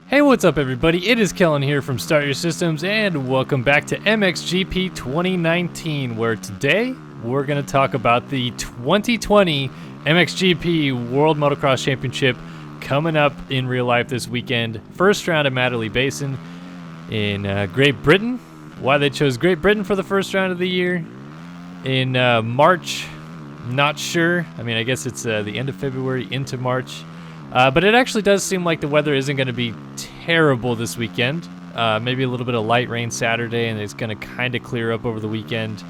Hey, what's up everybody? It is Kellen here from Start Your Systems, and welcome back to MXGP 2019, where today we're going to talk about the 2020 MXGP World Motocross Championship coming up in real life this weekend. First round at Matterley Basin in Great Britain. Why they chose Great Britain for the first round of the year in March, not sure. I mean, I guess it's the end of February into March. But it actually does seem like the weather isn't going to be terrible this weekend. Maybe a little bit of light rain Saturday, and it's going to kind of clear up over the weekend.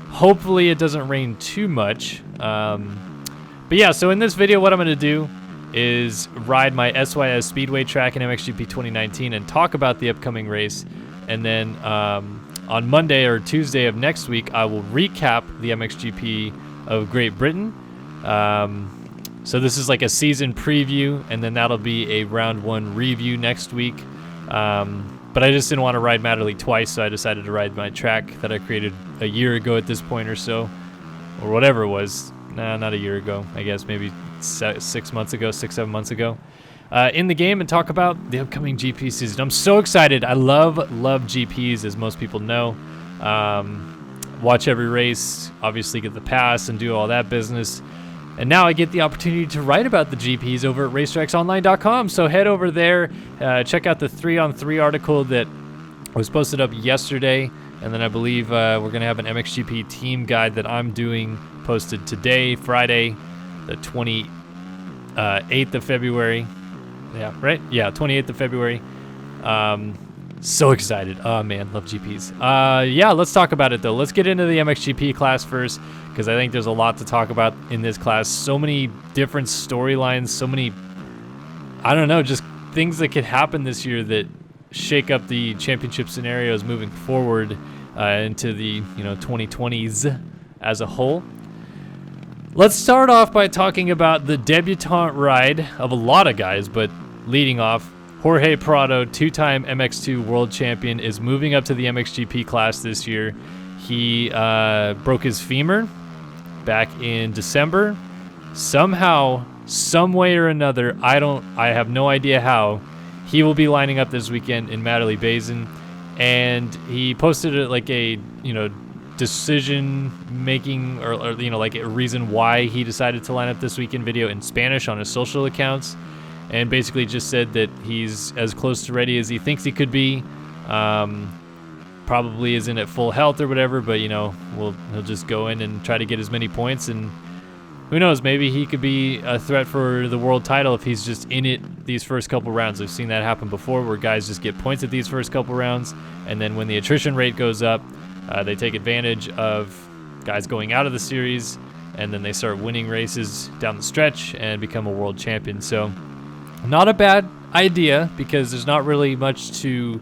Hopefully it doesn't rain too much. But yeah, so in this video, what I'm going to do is ride my SYS Speedway track in MXGP 2019 and talk about the upcoming race. And then on Monday or Tuesday of next week, I will recap the MXGP of Great Britain. So this is like a season preview, and then that'll be a round one review next week. But I just didn't want to ride Matterley twice, so I decided to ride my track that I created a year ago at this point or so, or whatever it was. Nah, not a year ago. I guess maybe 6 months ago, 7 months ago. In the game and talk about the upcoming GP season. I'm so excited. I love GPs, as most people know. Watch every race, obviously get the pass and do all that business. And now I get the opportunity to write about the GPs over at racetracksonline.com. So head over there, check out the 3-on-3 article that was posted up yesterday. And then I believe we're going to have an MXGP team guide that I'm doing posted today, Friday, the 28th of February. Yeah, right? Yeah, 28th of February. So excited. Oh, man, love GPs. Yeah, let's talk about it, though. Let's get into the MXGP class first, because I think there's a lot to talk about in this class. So many different storylines, so many, I don't know, just things that could happen this year that shake up the championship scenarios moving forward into the 2020s as a whole. Let's start off by talking about the debutante ride of a lot of guys, but leading off, Jorge Prado, two-time MX2 world champion, is moving up to the MXGP class this year. He broke his femur back in December. Somehow, some way or another, I have no idea how, he will be lining up this weekend in Matterley Basin. And he posted like a, decision making or like a reason why he decided to line up this weekend video in Spanish on his social accounts. And basically just said that he's as close to ready as he thinks he could be. Probably isn't at full health or whatever, but he'll just go in and try to get as many points. And who knows, maybe he could be a threat for the world title if he's just in it these first couple rounds. I've seen that happen before, where guys just get points at these first couple rounds, and then when the attrition rate goes up, they take advantage of guys going out of the series, and then they start winning races down the stretch and become a world champion. So not a bad idea, because there's not really much to,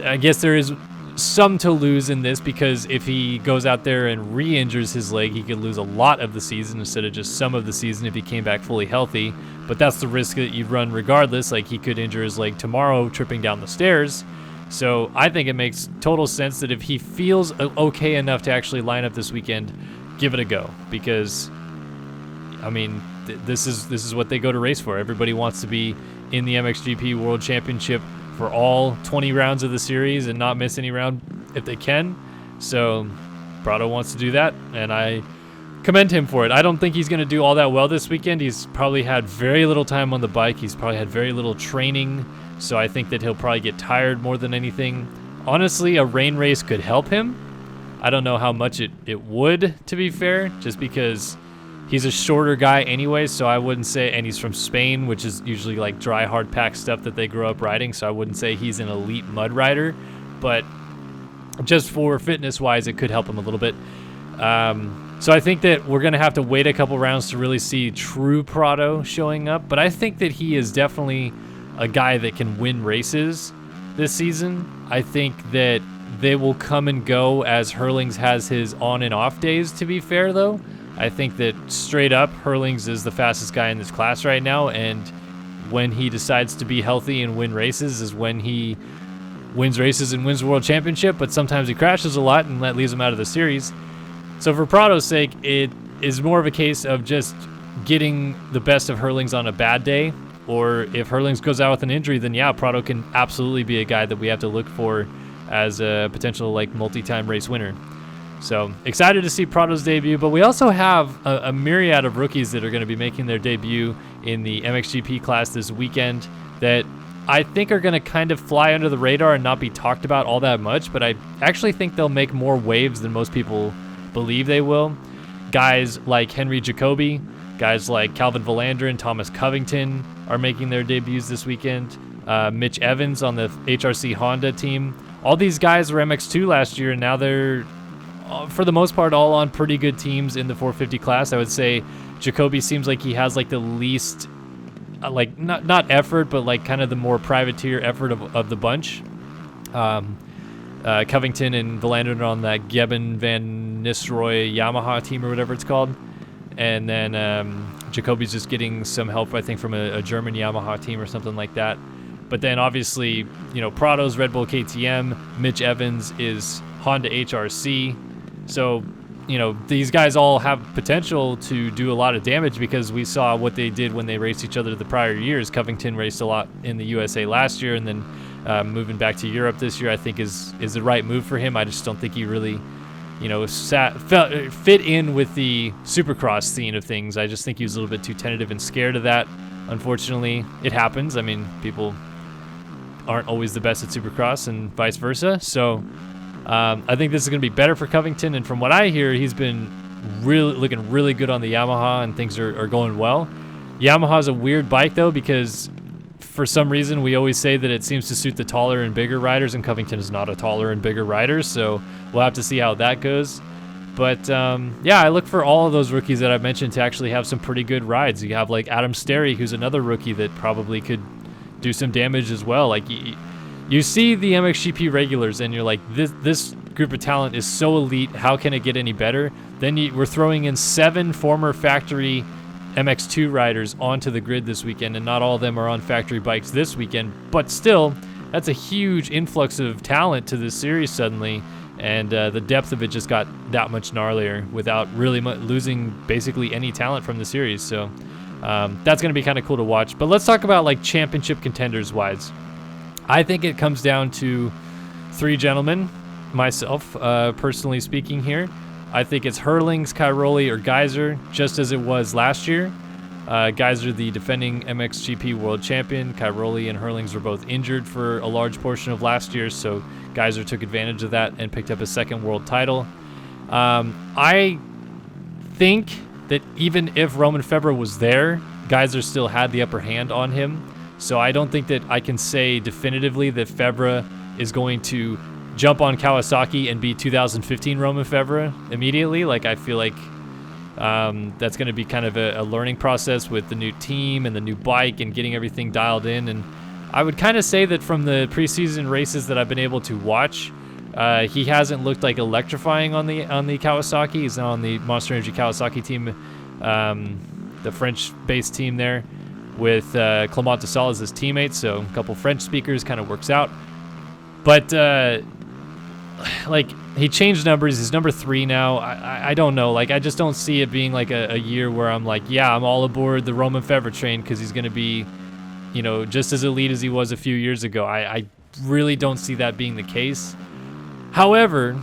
I guess there is some to lose in this, because if he goes out there and re-injures his leg, he could lose a lot of the season instead of just some of the season if he came back fully healthy. But that's the risk that you run regardless. Like, he could injure his leg tomorrow tripping down the stairs. So I think it makes total sense that if he feels okay enough to actually line up this weekend, give it a go, because I mean, this is what they go to race for. Everybody wants to be in the MXGP World Championship for all 20 rounds of the series and not miss any round if they can. So Prado wants to do that, and I commend him for it. I don't think he's going to do all that well this weekend. He's probably had very little time on the bike. He's probably had very little training, so I think that he'll probably get tired more than anything. Honestly, a rain race could help him. I don't know how much it would, to be fair, just because he's a shorter guy anyway, so I wouldn't say, and he's from Spain, which is usually like dry, hard pack stuff that they grow up riding, so I wouldn't say he's an elite mud rider, but just for fitness-wise, it could help him a little bit. So I think that we're going to have to wait a couple rounds to really see true Prado showing up, but I think that he is definitely a guy that can win races this season. I think that they will come and go as Herlings has his on and off days, to be fair, though. I think that straight up, Herlings is the fastest guy in this class right now, and when he decides to be healthy and win races is when he wins races and wins the World Championship, but sometimes he crashes a lot, and that leaves him out of the series. So for Prado's sake, it is more of a case of just getting the best of Herlings on a bad day or if Herlings goes out with an injury, then yeah, Prado can absolutely be a guy that we have to look for as a potential like multi-time race winner. So excited to see Prado's debut, but we also have a myriad of rookies that are going to be making their debut in the MXGP class this weekend that I think are going to kind of fly under the radar and not be talked about all that much, but I actually think they'll make more waves than most people believe they will. Guys like Henry Jacoby, guys like Calvin Valander and Thomas Covington are making their debuts this weekend. Mitch Evans on the HRC Honda team. All these guys were MX2 last year, and now they're, for the most part, all on pretty good teams in the 450 class. I would say Jacoby seems like he has like the least, like not effort, but like kind of the more privateer effort of the bunch. Covington and Valander are on that Gebben Van Nistelrooy Yamaha team or whatever it's called. And then Jacoby's just getting some help, I think, from a German Yamaha team or something like that. But then obviously, you know, Prado's Red Bull KTM, Mitch Evans is Honda HRC. So, you know, these guys all have potential to do a lot of damage because we saw what they did when they raced each other the prior years. Covington raced a lot in the USA last year, and then moving back to Europe this year, I think is the right move for him. I just don't think he really, you know, fit in with the Supercross scene of things. I just think he was a little bit too tentative and scared of that. Unfortunately, it happens. I mean, people aren't always the best at Supercross and vice versa. So I think this is going to be better for Covington. And from what I hear, he's been looking really good on the Yamaha, and things are going well. Yamaha's a weird bike, though, because for some reason we always say that it seems to suit the taller and bigger riders, and Covington is not a taller and bigger rider. So we'll have to see how that goes. But yeah, I look for all of those rookies that I've mentioned to actually have some pretty good rides. You have like Adam Sterry, who's another rookie that probably could do some damage as well. Like you see the MXGP regulars and you're like, this group of talent is so elite, how can it get any better? Then we're throwing in 7 former factory MX2 riders onto the grid this weekend, and not all of them are on factory bikes this weekend, but still, that's a huge influx of talent to this series suddenly, and the depth of it just got that much gnarlier without really losing basically any talent from the series. So that's going to be kind of cool to watch. But let's talk about like championship contenders wise. I think it comes down to 3 gentlemen, myself personally speaking here. I think it's Herlings, Cairoli, or Geyser, just as it was last year. Geyser, the defending MXGP world champion. Cairoli and Herlings were both injured for a large portion of last year, so Geyser took advantage of that and picked up his 2nd world title. I think that even if Roman Febvre was there, Geyser still had the upper hand on him. So I don't think that I can say definitively that Febvre is going to jump on Kawasaki and be 2015 Roman Febvre immediately. Like, I feel like that's going to be kind of a learning process with the new team and the new bike and getting everything dialed in. And I would kind of say that from the preseason races that I've been able to watch, he hasn't looked like electrifying on the Kawasaki. He's now on the Monster Energy Kawasaki team, the French-based team there, with Clément Desalle as his teammate. So a couple French speakers kind of works out. But like, he changed numbers. He's number 3 now. I don't know. Like, I just don't see it being like a year where I'm like, yeah, I'm all aboard the Roman Febvre train because he's going to be, you know, just as elite as he was a few years ago. I really don't see that being the case. However,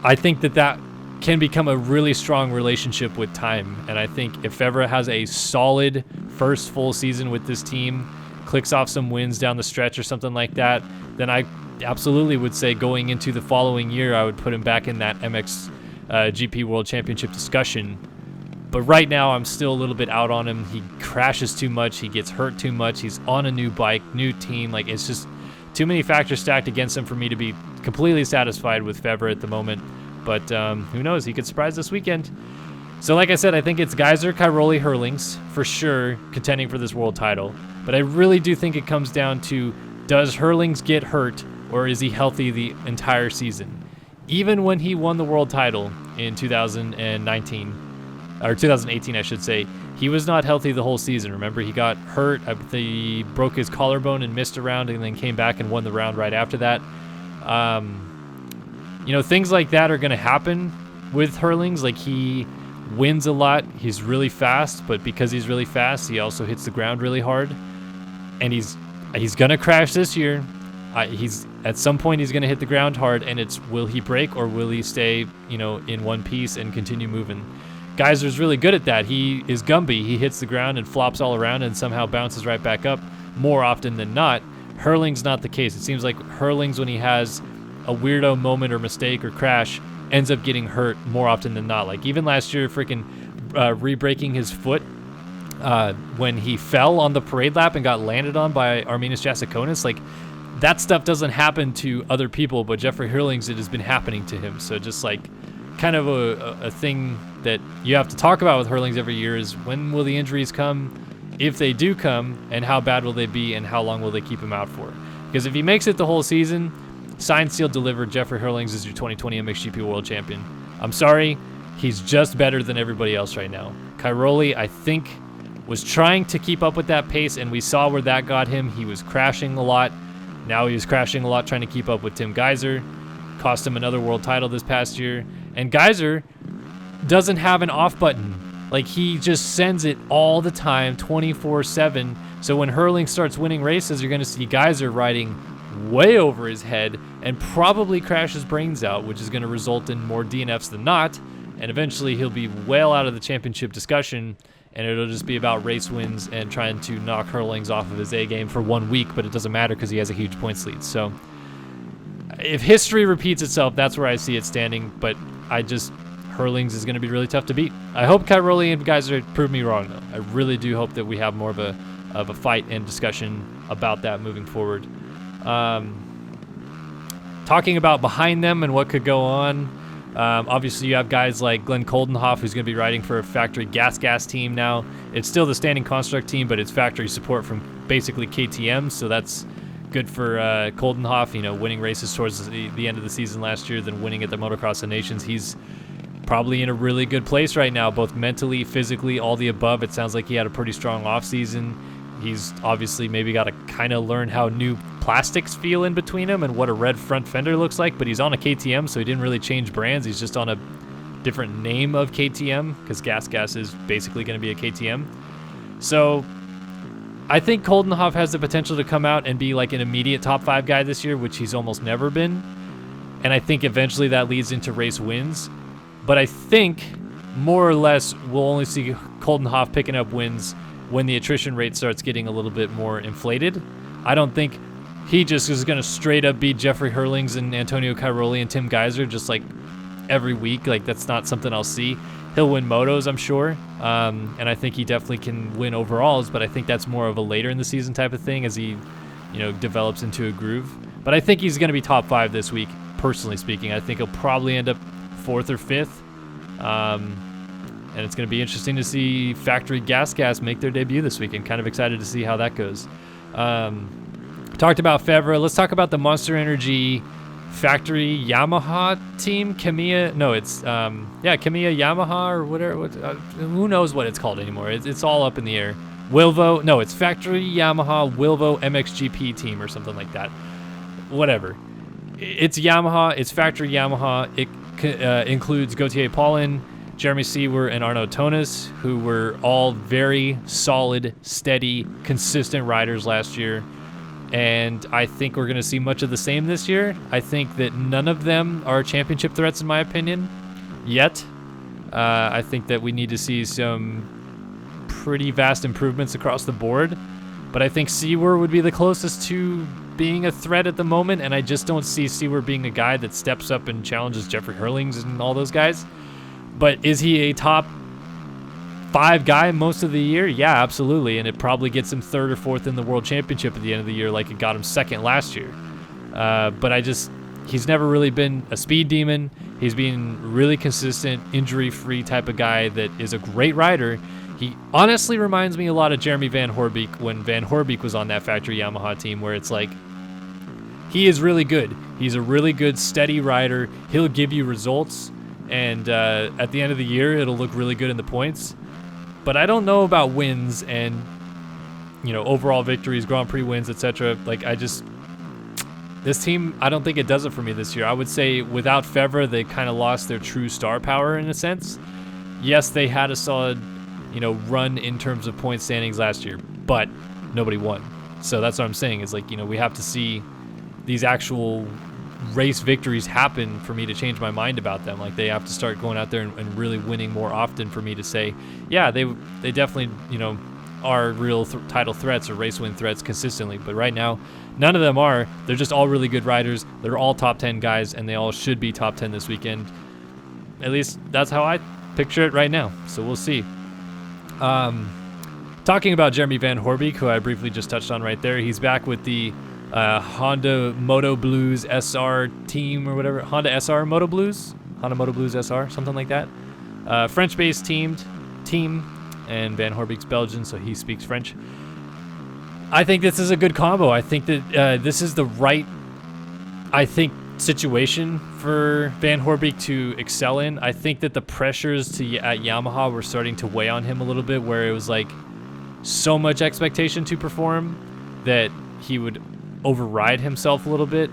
I think that can become a really strong relationship with time. And I think if Febvre has a solid first full season with this team, clicks off some wins down the stretch or something like that, then I absolutely would say going into the following year, I would put him back in that MXGP World Championship discussion. But right now, I'm still a little bit out on him. He crashes too much. He gets hurt too much. He's on a new bike, new team. Like, it's just too many factors stacked against him for me to be completely satisfied with Febvre at the moment. But who knows? He could surprise this weekend. So like I said, I think it's Geyser, Cairoli, Herlings for sure contending for this world title. But I really do think it comes down to, does Herlings get hurt or is he healthy the entire season? Even when he won the world title in 2019, or 2018, I should say, he was not healthy the whole season. Remember, he got hurt. He broke his collarbone and missed a round and then came back and won the round right after that. You know, things like that are going to happen with Herlings. Like, he wins a lot. He's really fast, but because he's really fast, he also hits the ground really hard. And he's gonna crash this year. He's at some point he's gonna hit the ground hard, and it's will he break or will he stay, in one piece and continue moving? Geyser's really good at that. He is Gumby. He hits the ground and flops all around and somehow bounces right back up more often than not. Hurling's not the case. It seems like Hurling's, when he has a weirdo moment or mistake or crash, ends up getting hurt more often than not. Like even last year, freaking re-breaking his foot when he fell on the parade lap and got landed on by Arminas Jasikonis. Like that stuff doesn't happen to other people, but Jeffrey Hurling's, it has been happening to him. So just like kind of a thing that you have to talk about with Hurling's every year is when will the injuries come, if they do come, and how bad will they be, and how long will they keep him out for? Because if he makes it the whole season, signed, sealed, delivered, Jeffrey Hurling's is your 2020 MXGP World Champion. I'm sorry, he's just better than everybody else right now. Cairoli, I think, was trying to keep up with that pace, and we saw where that got him. He was crashing a lot. Now he was crashing a lot trying to keep up with Tim Geyser. Cost him another world title this past year. And Geyser doesn't have an off button. Like, he just sends it all the time, 24/7. So when Hurling starts winning races, you're going to see Geyser riding way over his head and probably crash his brains out, which is going to result in more DNFs than not. And eventually he'll be well out of the championship discussion, and it'll just be about race wins and trying to knock Hurling's off of his A game for 1 week, but it doesn't matter because he has a huge points lead. So if history repeats itself, that's where I see it standing, but Hurling's is going to be really tough to beat. I hope Cairoli and Geyser prove me wrong, though. I really do hope that we have more of a fight and discussion about that moving forward. Talking about behind them and what could go on, obviously you have guys like Glenn Coldenhoff, who's going to be riding for a factory gas team now. It's still the standing construct team, but it's factory support from basically KTM, so that's good for Coldenhoff, winning races towards the end of the season last year, then winning at the Motocross of Nations. He's probably in a really good place right now, both mentally, physically, all the above. It sounds like he had a pretty strong offseason. He's obviously maybe got to kind of learn how new plastics feel in between him and what a red front fender looks like, but he's on a KTM, so he didn't really change brands. He's just on a different name of KTM because Gas is basically going to be a KTM. So I think Coldenhoff has the potential to come out and be like an immediate top 5 guy this year, which he's almost never been. And I think eventually that leads into race wins. But I think more or less we'll only see Coldenhoff picking up wins when the attrition rate starts getting a little bit more inflated. I don't think he just is going to straight up beat Jeffrey Hurling's and Antonio Cairoli and Tim Geyser just like every week. Like, that's not something I'll see. He'll win motos, I'm sure. And I think he definitely can win overalls, but I think that's more of a later in the season type of thing as he, develops into a groove. But I think he's going to be top 5 this week, personally speaking. I think he'll probably end up 4th or 5th. And it's going to be interesting to see Factory Gas make their debut this week, and kind of excited to see how that goes. Talked about Fevre. Let's talk about the Monster Energy Factory Yamaha team. Kamiya Yamaha or whatever. Who knows what it's called anymore? It's all up in the air. Wilvo. No, it's Factory Yamaha Wilvo MXGP team or something like that. Whatever. It's Yamaha. It's Factory Yamaha. It includes Gauthier Paulin, Jeremy Seawer, and Arnaud Tonis, who were all very solid, steady, consistent riders last year. And I think we're going to see much of the same this year. I think that none of them are championship threats, in my opinion, yet. I think that we need to see some pretty vast improvements across the board. But I think Seawer would be the closest to being a threat at the moment, and I just don't see Seawer being a guy that steps up and challenges Jeffrey Hurling's and all those guys. But is he a top 5 guy most of the year? Yeah, absolutely, and it probably gets him 3rd or 4th in the World Championship at the end of the year like it got him 2nd last year. But he's never really been a speed demon. He's been really consistent, injury-free type of guy that is a great rider. He honestly reminds me a lot of Jeremy Van Horebeek when Van Horebeek was on that Factory Yamaha team, where it's like, he is really good. He's a really good, steady rider. He'll give you results, and at the end of the year, it'll look really good in the points. But I don't know about wins and, overall victories, Grand Prix wins, etc. This team, I don't think it does it for me this year. I would say without Fevre, they kind of lost their true star power in a sense. yes, they had a solid, run in terms of point standings last year, but nobody won. So that's what I'm saying is like, we have to see these actual race victories happen for me to change my mind about them. Like they have to start going out there and really winning more often for me to say, yeah, they definitely, are real title threats or race win threats consistently. But right now, none of them are. They're just all really good riders. They're all top 10 guys, and they all should be top 10 this weekend. At least that's how I picture it right now. So we'll see. Talking about Jeremy Van Horebeek, who I briefly just touched on right there, he's back with the Honda Moto Blues SR team or whatever. Honda SR Moto Blues? Honda Moto Blues SR, something like that. French-based team, and Van Horebeek's Belgian, so he speaks French. I think this is a good combo. I think that this is the right, situation for Van Horebeek to excel in. I think that the pressures at Yamaha were starting to weigh on him a little bit, where it was like so much expectation to perform that he would override himself a little bit.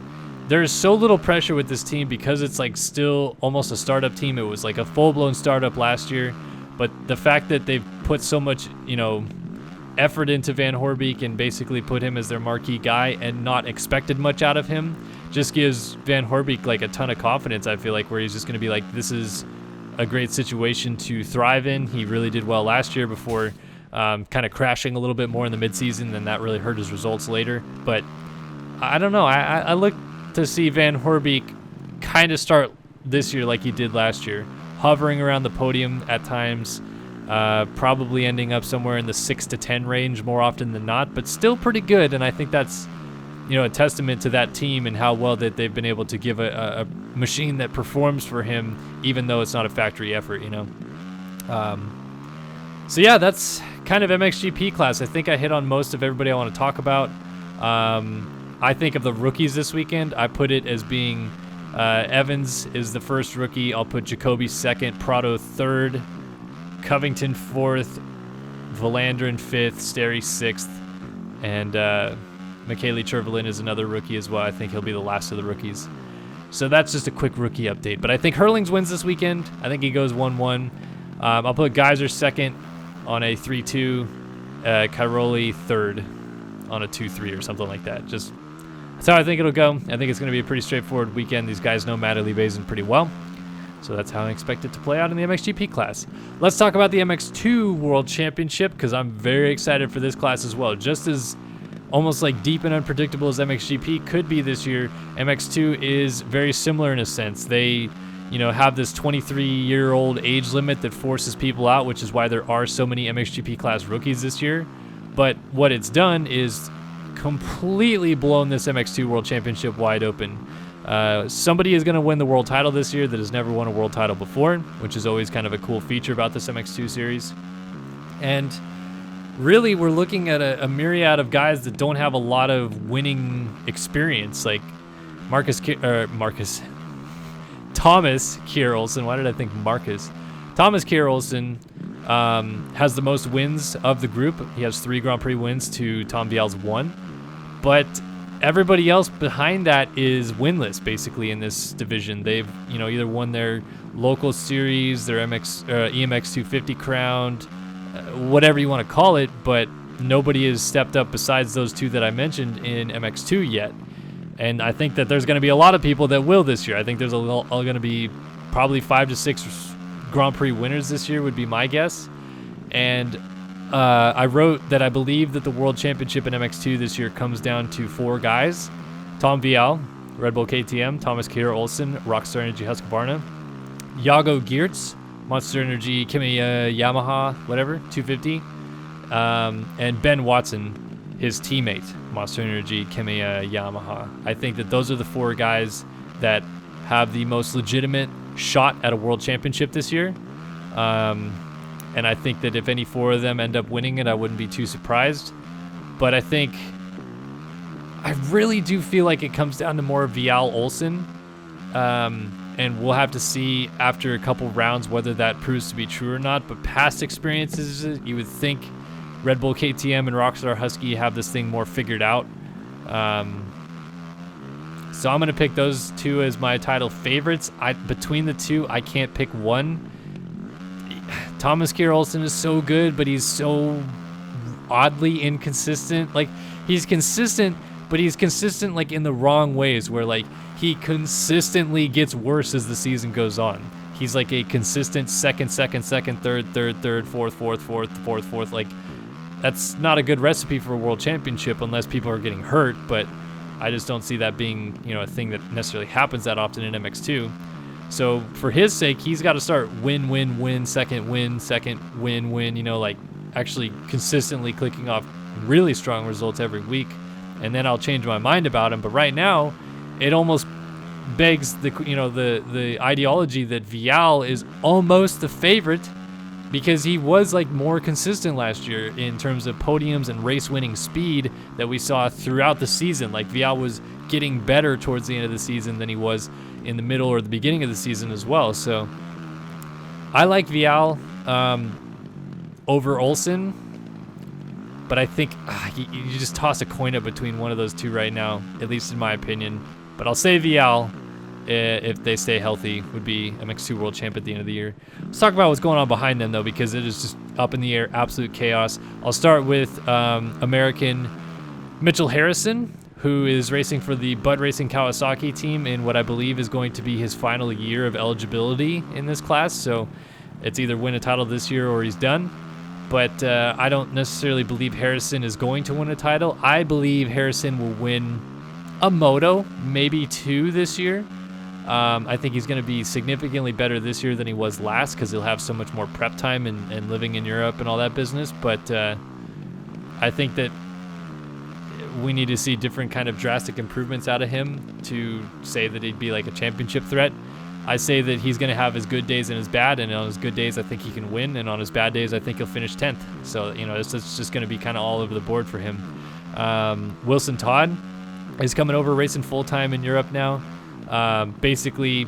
There's so little pressure with this team because it's like still almost a startup team. It was like a full-blown startup last year, but the fact that they've put so much, effort into Van Horebeek and basically put him as their marquee guy and not expected much out of him just gives Van Horebeek like a ton of confidence, I feel like, where he's just going to be like, this is a great situation to thrive in. He really did well last year before kind of crashing a little bit more in the midseason, and that really hurt his results later. But I don't know. I look to see Van Horebeek kind of start this year like he did last year, hovering around the podium at times, probably ending up somewhere in the 6 to 10 range more often than not, but still pretty good. And I think that's, a testament to that team and how well that they've been able to give a machine that performs for him, even though it's not a factory effort, So yeah, that's kind of MXGP class. I think I hit on most of everybody I want to talk about. I think of the rookies this weekend, I put it as being Evans is the first rookie. I'll put Jacoby second, Prado third, Covington fourth, Valandrin fifth, Sterry sixth, and Michele Chervelin is another rookie as well. I think he'll be the last of the rookies. So that's just a quick rookie update. But I think Hurlings wins this weekend. I think he goes 1-1. I'll put Geyser second on a 3-2, Cairoli third on a 2-3 or something like that. Just that's how I think it'll go. I think it's going to be a pretty straightforward weekend. These guys know Matterly Basin pretty well. So that's how I expect it to play out in the MXGP class. Let's talk about the MX2 World Championship, because I'm very excited for this class as well. Just as almost like deep and unpredictable as MXGP could be this year, MX2 is very similar in a sense. They, have this 23-year-old age limit that forces people out, which is why there are so many MXGP class rookies this year. But what it's done is completely blown this MX2 World Championship wide open. Somebody is going to win the world title this year that has never won a world title before, which is always kind of a cool feature about this MX2 series. And really, we're looking at a myriad of guys that don't have a lot of winning experience, like Thomas Kjær-Olsen. Why did I think Marcus? Thomas Kjær-Olsen has the most wins of the group. He has 3 Grand Prix wins to Tom Vial's 1. But everybody else behind that is winless, basically, in this division. They've, either won their local series, their EMX 250 crown, whatever you want to call it, but nobody has stepped up besides those 2 that I mentioned in MX2 yet. And I think that there's going to be a lot of people that will this year. I think there's going to be probably 5 to 6 Grand Prix winners this year would be my guess. And I wrote that I believe that the World Championship in MX2 this year comes down to 4 guys. Tom Vial, Red Bull KTM, Thomas Kjær-Olsen, Rockstar Energy Husqvarna, Jago Geertz, Monster Energy Kimiya Yamaha, whatever, 250, and Ben Watson, his teammate, Monster Energy Kimiya Yamaha. I think that those are the 4 guys that have the most legitimate shot at a world championship this year. And I think that if any 4 of them end up winning it, I wouldn't be too surprised. But I really do feel like it comes down to more Vial Olsen. And we'll have to see after a couple rounds whether that proves to be true or not. But past experiences, you would think Red Bull KTM and Rockstar Husky have this thing more figured out. So I'm going to pick those 2 as my title favorites. Between the 2, I can't pick one. Thomas Kjær Olsen is so good, but he's so oddly inconsistent. Like, he's consistent, but he's consistent like in the wrong ways, where like he consistently gets worse as the season goes on. He's like a consistent second, third, fourth. Like, that's not a good recipe for a world championship unless people are getting hurt, but I just don't see that being, a thing that necessarily happens that often in MX2. So for his sake, he's got to start win, second win, like actually consistently clicking off really strong results every week, and then I'll change my mind about him. But right now, it almost begs the ideology that Vial is almost the favorite, because he was like more consistent last year in terms of podiums and race winning speed that we saw throughout the season. Like, Vial was getting better towards the end of the season than he was in the middle or the beginning of the season as well. So I like Vial over Olsen, but I think you just toss a coin up between one of those two right now, at least in my opinion. But I'll say Vial, if they stay healthy, would be MX2 World Champ at the end of the year. Let's talk about what's going on behind them, though, because it is just up in the air, absolute chaos. I'll start with American Mitchell Harrison, who is racing for the Bud Racing Kawasaki team in what I believe is going to be his final year of eligibility in this class. So it's either win a title this year or he's done. But I don't necessarily believe Harrison is going to win a title. I believe Harrison will win a moto, maybe two this year. I think he's going to be significantly better this year than he was last, because he'll have so much more prep time and living in Europe and all that business. But I think that we need to see different kind of drastic improvements out of him to say that he'd be like a championship threat. I say that he's going to have his good days and his bad, and on his good days I think he can win, and on his bad days I think he'll finish 10th. So, it's just going to be kind of all over the board for him. Wilson Todd is coming over, racing full-time in Europe now. Basically,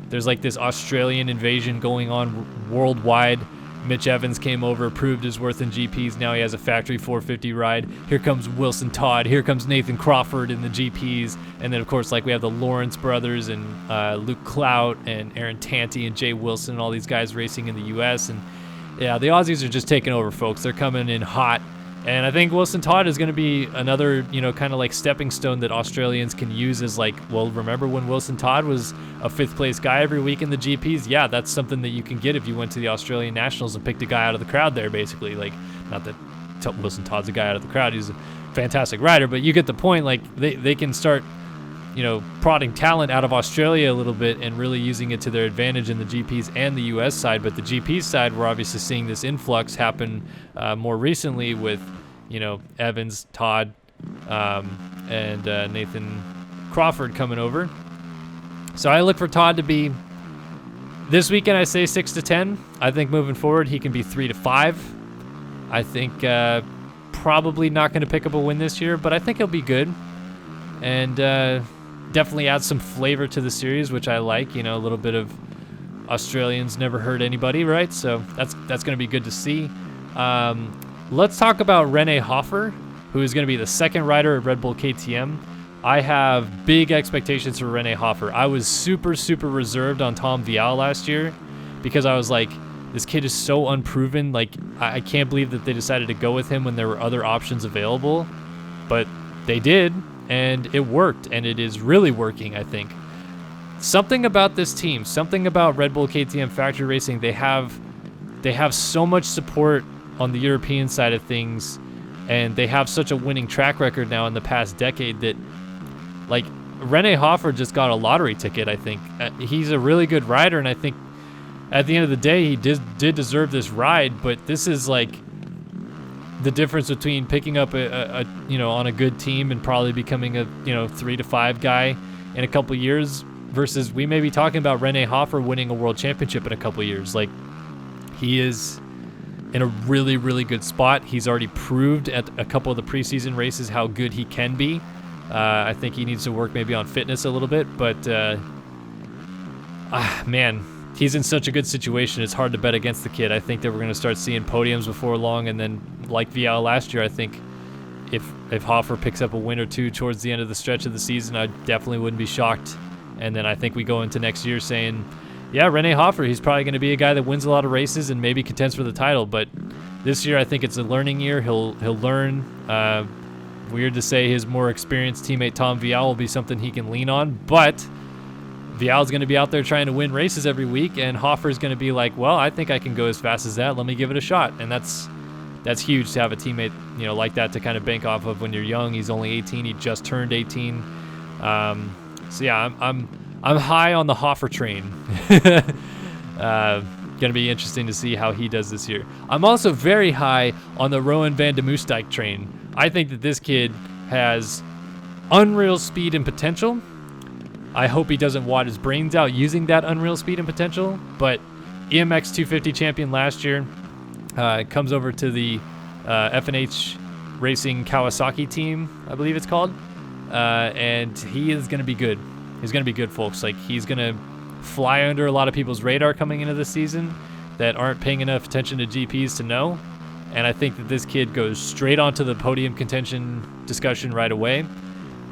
there's like this Australian invasion going on worldwide. Mitch Evans came over, proved his worth in GPs. Now he has a factory 450 ride. Here comes Wilson Todd. Here comes Nathan Crawford in the GPs. And then, of course, like we have the Lawrence brothers and Luke Clout and Aaron Tanti and Jay Wilson and all these guys racing in the U.S. And, yeah, the Aussies are just taking over, folks. They're coming in hot. And I think Wilson Todd is going to be another, kind of like stepping stone that Australians can use as like, well, remember when Wilson Todd was a 5th place guy every week in the GPs? Yeah, that's something that you can get if you went to the Australian Nationals and picked a guy out of the crowd there, basically. Like, not that Wilson Todd's a guy out of the crowd. He's a fantastic rider, but you get the point. Like, they can start, prodding talent out of Australia a little bit and really using it to their advantage in the GPs and the US side. But the GP side, we're obviously seeing this influx happen more recently with, Evans, Todd, and Nathan Crawford coming over. So I look for Todd to be, this weekend I say 6 to 10. I think moving forward he can be 3 to 5. I think probably not going to pick up a win this year, but I think he'll be good. And definitely add some flavor to the series, which I like. A little bit of Australians never hurt anybody, right? So that's going to be good to see. Let's talk about Rene Hofer, who is going to be the second rider at Red Bull KTM. I have big expectations for Rene Hofer. I was super, super reserved on Tom Vial last year because I was like, this kid is so unproven. Like, I can't believe that they decided to go with him when there were other options available. But they did, and it worked, and it is really working, I think. Something about this team, something about Red Bull KTM Factory Racing, they have so much support on the European side of things, and they have such a winning track record now in the past decade that, like, Rene Hofer just got a lottery ticket, I think. He's a really good rider, and I think at the end of the day, he did deserve this ride, but this is, like, the difference between picking up a on a good team and probably becoming a 3 to 5 guy in a couple years versus we may be talking about Rene Hofer winning a world championship in a couple years. Like, he is in a really, really good spot. He's already proved at a couple of the preseason races how good he can be. I think he needs to work maybe on fitness a little bit, but man, he's in such a good situation. It's hard to bet against the kid. I think that we're going to start seeing podiums before long, and then like Vial last year, I think if Hofer picks up a win or two towards the end of the stretch of the season, I definitely wouldn't be shocked. And then I think we go into next year saying yeah, Rene Hofer, he's probably going to be a guy that wins a lot of races and maybe contends for the title. But this year, I think it's a learning year. He'll learn. Weird to say his more experienced teammate Tom Vial will be something he can lean on, but Vial's going to be out there trying to win races every week, and Hofer's going to be like, well, I think I can go as fast as that. Let me give it a shot. And that's huge to have a teammate, you know, like that to kind of bank off of when you're young. He's only 18. He just turned 18. So yeah, I'm high on the Hofer train. Going to be interesting to see how he does this year. I'm also very high on the Rowan van de Moosdijk train. I think that this kid has unreal speed and potential. I hope he doesn't wad his brains out using that unreal speed and potential, but EMX 250 champion last year, comes over to the F&H Racing Kawasaki team, I believe it's called, and he is going to be good. He's going to be good, folks. Like, he's going to fly under a lot of people's radar coming into this season that aren't paying enough attention to GPs to know. And I think that this kid goes straight onto the podium contention discussion right away.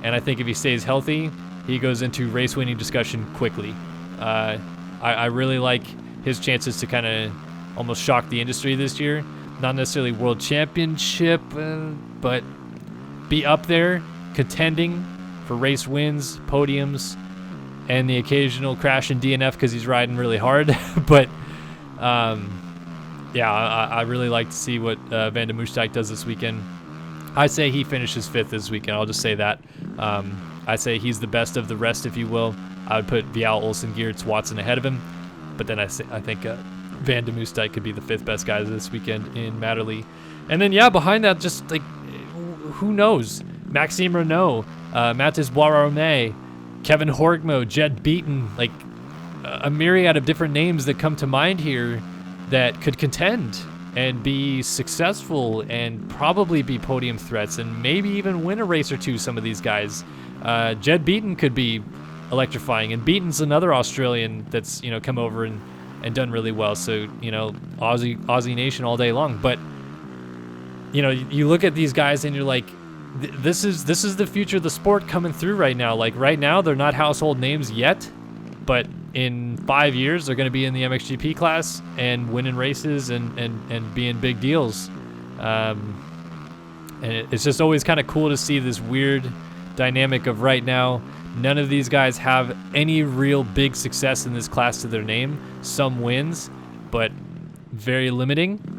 And I think if he stays healthy, he goes into race winning discussion quickly. I really like his chances to kind of almost shock the industry this year. Not necessarily world championship, but be up there contending for race wins, podiums, and the occasional crash in DNF because he's riding really hard. But yeah, I really like to see what Van de Moosdijk does this weekend. I say he finishes 5th this weekend. I'll just say that. I say he's the best of the rest, if you will. I would put Vial, Olsen, Geertz, Watson ahead of him. But then I think Van de Moosdijk could be the 5th best guy this weekend in Matterley. And then, yeah, behind that, just like, who knows? Maxime Renault, Mathis Boisrome, Kevin Horgmo, Jed Beaton, like a myriad of different names that come to mind here that could contend and be successful and probably be podium threats and maybe even win a race or two, some of these guys. Jed Beaton could be electrifying, and Beaton's another Australian that's, you know, come over and done really well. So, you know, Aussie Nation all day long. But, you know, you look at these guys and you're like, this is the future of the sport coming through right now. Like, right now, they're not household names yet, but in 5 years, they're going to be in the MXGP class and winning races and being big deals. And it's just always kind of cool to see this weird dynamic of right now, none of these guys have any real big success in this class to their name. Some wins, but very limiting.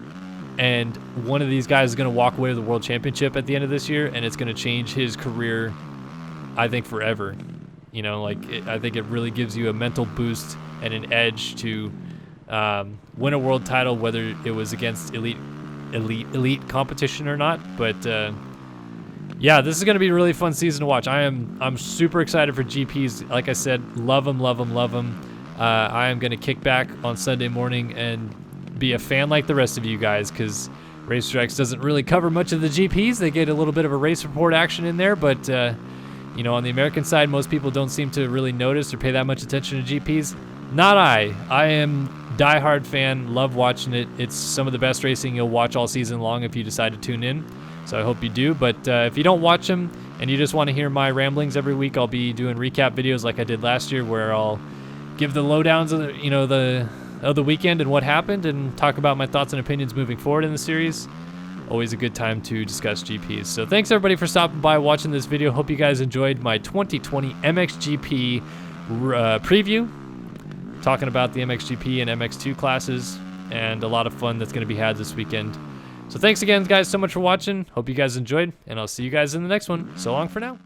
And one of these guys is going to walk away with the world championship at the end of this year, and it's going to change his career, I think, forever. You know, like, I think it really gives you a mental boost and an edge to win a world title, whether it was against elite competition or not. But yeah, this is going to be a really fun season to watch. I'm super excited for GPs. Like I said, love them. I am going to kick back on Sunday morning and be a fan like the rest of you guys, because Racetracks doesn't really cover much of the GPs. They get a little bit of a race report action in there, but you know, on the American side, most people don't seem to really notice or pay that much attention to GPs. Not I. I am diehard fan, love watching it. It's some of the best racing you'll watch all season long if you decide to tune in. So I hope you do. But if you don't watch them and you just want to hear my ramblings every week, I'll be doing recap videos like I did last year, where I'll give the lowdowns of the, you know, of the weekend and what happened, and talk about my thoughts and opinions moving forward in the series. Always a good time to discuss GPs. So thanks everybody for stopping by, watching this video. Hope you guys enjoyed my 2020 MXGP preview, talking about the MXGP and MX2 classes, and a lot of fun that's going to be had this weekend. So thanks again, guys, so much for watching. Hope you guys enjoyed, and I'll see you guys in the next one. So long for now.